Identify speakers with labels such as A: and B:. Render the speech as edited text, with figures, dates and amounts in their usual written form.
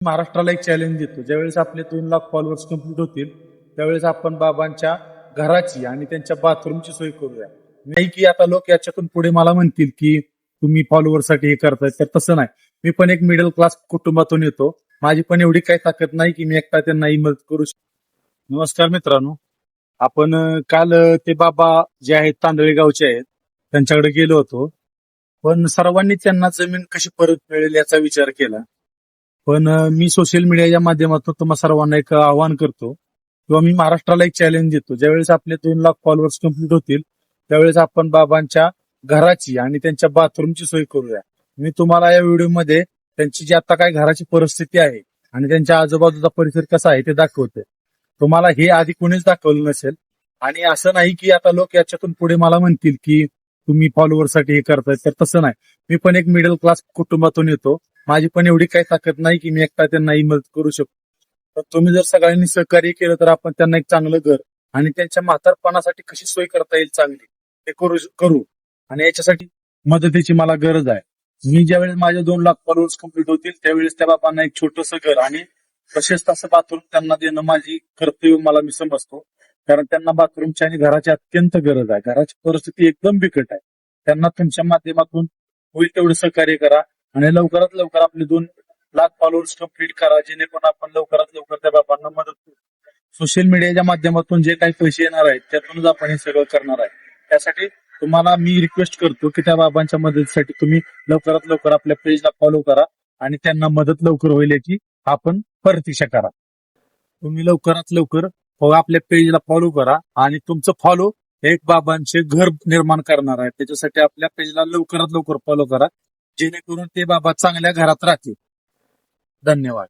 A: महाराष्ट्राला एक चॅलेंज देतो. ज्यावेळेस आपले 2 लाख फॉलोअर्स कंप्लीट होतील त्यावेळेस आपण बाबांच्या घराची आणि त्यांच्या बाथरूमची सोय करूया. नाही की आता लोक याच्यातून पुढे मला म्हणतील की तुम्ही फॉलोअरसाठी हे करताय, तर तसं नाही. मी पण एक मिडल क्लास कुटुंबातून येतो. माझी पण एवढी काही ताकद नाही की मी एकटा त्यांना मदत करू शकतो. नमस्कार मित्रांनो, आपण काल ते बाबा जे आहेत तांदळी गावचे आहेत त्यांच्याकडे गेलो होतो. पण सर्वांनी त्यांना जमीन कशी परत मिळेल याचा विचार केला. पण मी सोशल मीडियाच्या माध्यमातून तुम्हा सर्वांना एक आवाहन करतो किंवा मी महाराष्ट्राला एक चॅलेंज देतो. ज्यावेळेस आपले 2 लाख फॉलोअर्स कंप्लीट होतील त्यावेळेस आपण बाबांच्या घराची आणि त्यांच्या बाथरूमची सोय करूया. मी तुम्हाला या व्हिडिओमध्ये त्यांची जी आता काय घराची परिस्थिती आहे आणि त्यांच्या आजूबाजूचा परिसर कसा आहे ते दाखवते. तुम्हाला हे आधी कोणीच दाखवलं नसेल. आणि असं नाही की आता लोक याच्यातून पुढे मला म्हणतील की तुम्ही फॉलोअरसाठी हे करताय, तर तसं नाही. मी पण एक मिडल क्लास कुटुंबातून येतो. माझी पण एवढी काही ताकद नाही की मी एकटा त्यांना मदत करू शकतो. तर तुम्ही जर सगळ्यांनी सहकार्य केलं तर आपण त्यांना एक चांगलं घर आणि त्यांच्या म्हातारपणासाठी कशी सोय करता येईल चांगली ते करू. आणि याच्यासाठी मदतीची मला गरज आहे. मी ज्यावेळेस माझे 2 लाख फॉलोअर्स कंप्लीट होतील त्यावेळेस त्या बाबांना एक छोटंसं घर आणि प्रशस्त असं बाथरूम त्यांना देणं माझी कर्तव्य मला मी समजतो. कारण त्यांना बाथरूमची आणि घराची अत्यंत गरज आहे. घराची परिस्थिती एकदम बिकट आहे. त्यांना तुमच्या माध्यमातून होईल तेवढं सहकार्य करा आणि लवकरात लवकर आपले 2 लाख फॉलोअर्स कंप्लीट करा, जेणेकरून आपण लवकरात लवकर त्या बाबांना मदत करू. सोशल मीडियाच्या माध्यमातून जे काही पैसे येणार आहेत त्यातूनच आपण हे सगळं करणार आहे. त्यासाठी तुम्हाला मी रिक्वेस्ट करतो की त्या बाबांच्या मदतीसाठी तुम्ही लवकरात लवकर आपल्या पेजला फॉलो करा आणि त्यांना मदत लवकर होईल याची आपण प्रतीक्षा करा. तुम्ही लवकरात लवकर आपल्या पेजला फॉलो करा आणि तुमचं फॉलो एक बाबांचे घर निर्माण करणार आहे. त्याच्यासाठी आपल्या पेजला लवकरात लवकर फॉलो करा, जेणेकरून ते बाबा चांगल्या घरात राहतील. धन्यवाद.